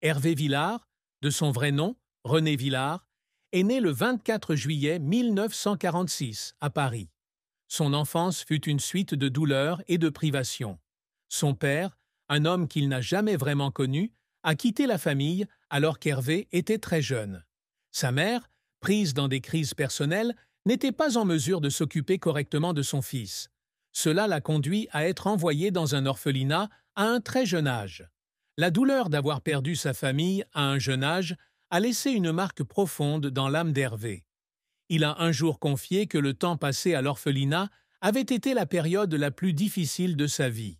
Hervé Villard, de son vrai nom, René Villard, est né le 24 juillet 1946 à Paris. Son enfance fut une suite de douleurs et de privations. Son père, un homme qu'il n'a jamais vraiment connu, a quitté la famille alors qu'Hervé était très jeune. Sa mère, prise dans des crises personnelles, n'était pas en mesure de s'occuper correctement de son fils. Cela l'a conduit à être envoyé dans un orphelinat à un très jeune âge. La douleur d'avoir perdu sa famille à un jeune âge a laissé une marque profonde dans l'âme d'Hervé. Il a un jour confié que le temps passé à l'orphelinat avait été la période la plus difficile de sa vie.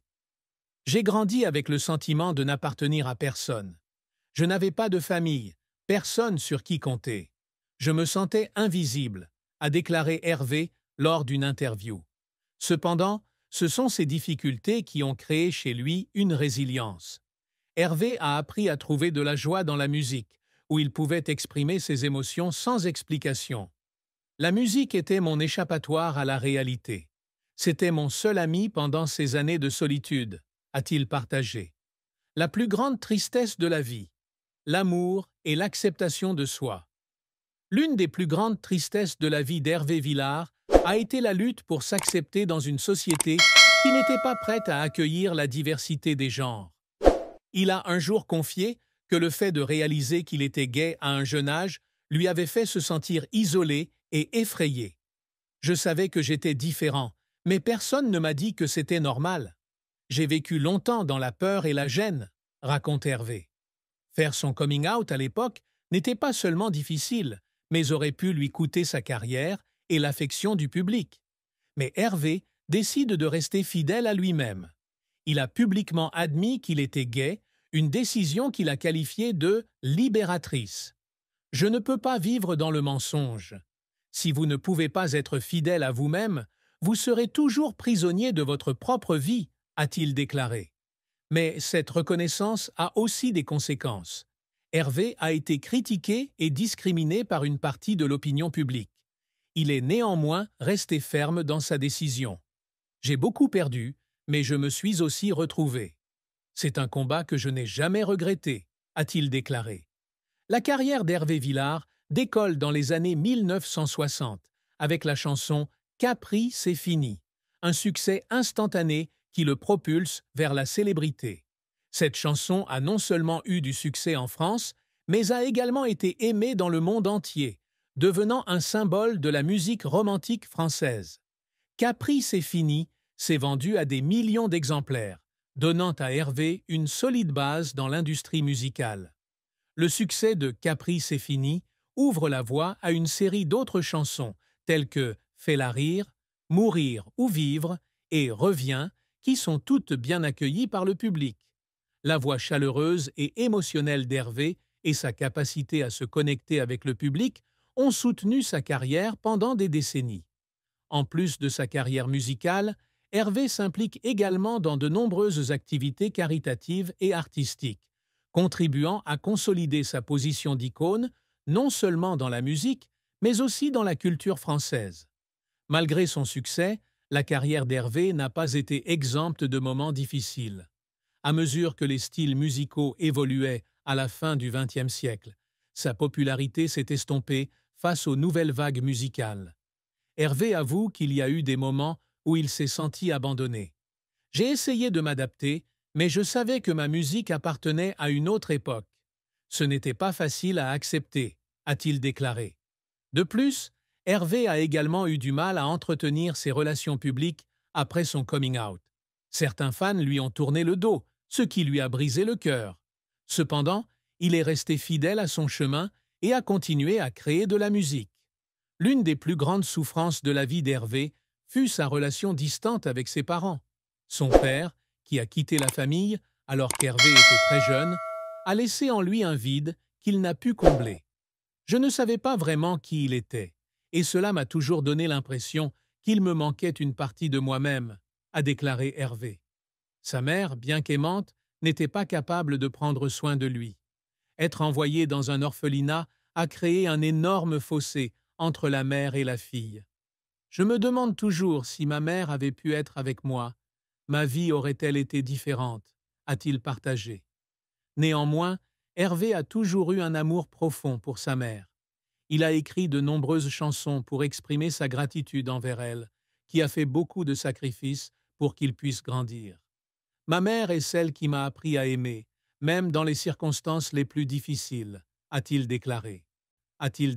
J'ai grandi avec le sentiment de n'appartenir à personne. Je n'avais pas de famille, personne sur qui compter. Je me sentais invisible, a déclaré Hervé lors d'une interview. Cependant, ce sont ces difficultés qui ont créé chez lui une résilience. Hervé a appris à trouver de la joie dans la musique, où il pouvait exprimer ses émotions sans explication. La musique était mon échappatoire à la réalité. C'était mon seul ami pendant ces années de solitude, a-t-il partagé. La plus grande tristesse de la vie, l'amour et l'acceptation de soi. L'une des plus grandes tristesses de la vie d'Hervé Villard a été la lutte pour s'accepter dans une société qui n'était pas prête à accueillir la diversité des genres. Il a un jour confié que le fait de réaliser qu'il était gay à un jeune âge lui avait fait se sentir isolé et effrayé. Je savais que j'étais différent, mais personne ne m'a dit que c'était normal. J'ai vécu longtemps dans la peur et la gêne, raconte Hervé. Faire son coming out à l'époque n'était pas seulement difficile, mais aurait pu lui coûter sa carrière et l'affection du public. Mais Hervé décide de rester fidèle à lui-même. Il a publiquement admis qu'il était gay, une décision qu'il a qualifiée de « libératrice ». Je ne peux pas vivre dans le mensonge. Si vous ne pouvez pas être fidèle à vous-même, vous serez toujours prisonnier de votre propre vie, a-t-il déclaré. Mais cette reconnaissance a aussi des conséquences. Hervé a été critiqué et discriminé par une partie de l'opinion publique. Il est néanmoins resté ferme dans sa décision. J'ai beaucoup perdu, mais je me suis aussi retrouvé. C'est un combat que je n'ai jamais regretté, a-t-il déclaré. La carrière d'Hervé Villard décolle dans les années 1960 avec la chanson « Capri, c'est fini », un succès instantané qui le propulse vers la célébrité. Cette chanson a non seulement eu du succès en France, mais a également été aimée dans le monde entier, devenant un symbole de la musique romantique française. Capri, c'est fini s'est vendu à des millions d'exemplaires, donnant à Hervé une solide base dans l'industrie musicale. Le succès de Capri, c'est fini ouvre la voie à une série d'autres chansons telles que Fais-la rire, Mourir ou vivre et Reviens, qui sont toutes bien accueillies par le public. La voix chaleureuse et émotionnelle d'Hervé et sa capacité à se connecter avec le public ont soutenu sa carrière pendant des décennies. En plus de sa carrière musicale, Hervé s'implique également dans de nombreuses activités caritatives et artistiques, contribuant à consolider sa position d'icône non seulement dans la musique, mais aussi dans la culture française. Malgré son succès, la carrière d'Hervé n'a pas été exempte de moments difficiles. À mesure que les styles musicaux évoluaient à la fin du XXe siècle, sa popularité s'est estompée face aux nouvelles vagues musicales. Hervé avoue qu'il y a eu des moments où il s'est senti abandonné. « J'ai essayé de m'adapter, mais je savais que ma musique appartenait à une autre époque. Ce n'était pas facile à accepter », a-t-il déclaré. De plus, Hervé a également eu du mal à entretenir ses relations publiques après son coming out. Certains fans lui ont tourné le dos, ce qui lui a brisé le cœur. Cependant, il est resté fidèle à son chemin et a continué à créer de la musique. L'une des plus grandes souffrances de la vie d'Hervé fut sa relation distante avec ses parents. Son père, qui a quitté la famille alors qu'Hervé était très jeune, a laissé en lui un vide qu'il n'a pu combler. Je ne savais pas vraiment qui il était, et cela m'a toujours donné l'impression qu'il me manquait une partie de moi-même, a déclaré Hervé. Sa mère, bien qu'aimante, n'était pas capable de prendre soin de lui. Être envoyé dans un orphelinat a créé un énorme fossé entre la mère et la fille. Je me demande toujours si ma mère avait pu être avec moi. Ma vie aurait-elle été différente, a-t-il partagé. Néanmoins, Hervé a toujours eu un amour profond pour sa mère. Il a écrit de nombreuses chansons pour exprimer sa gratitude envers elle, qui a fait beaucoup de sacrifices pour qu'il puisse grandir. Ma mère est celle qui m'a appris à aimer, même dans les circonstances les plus difficiles, a-t-il déclaré. A-t-il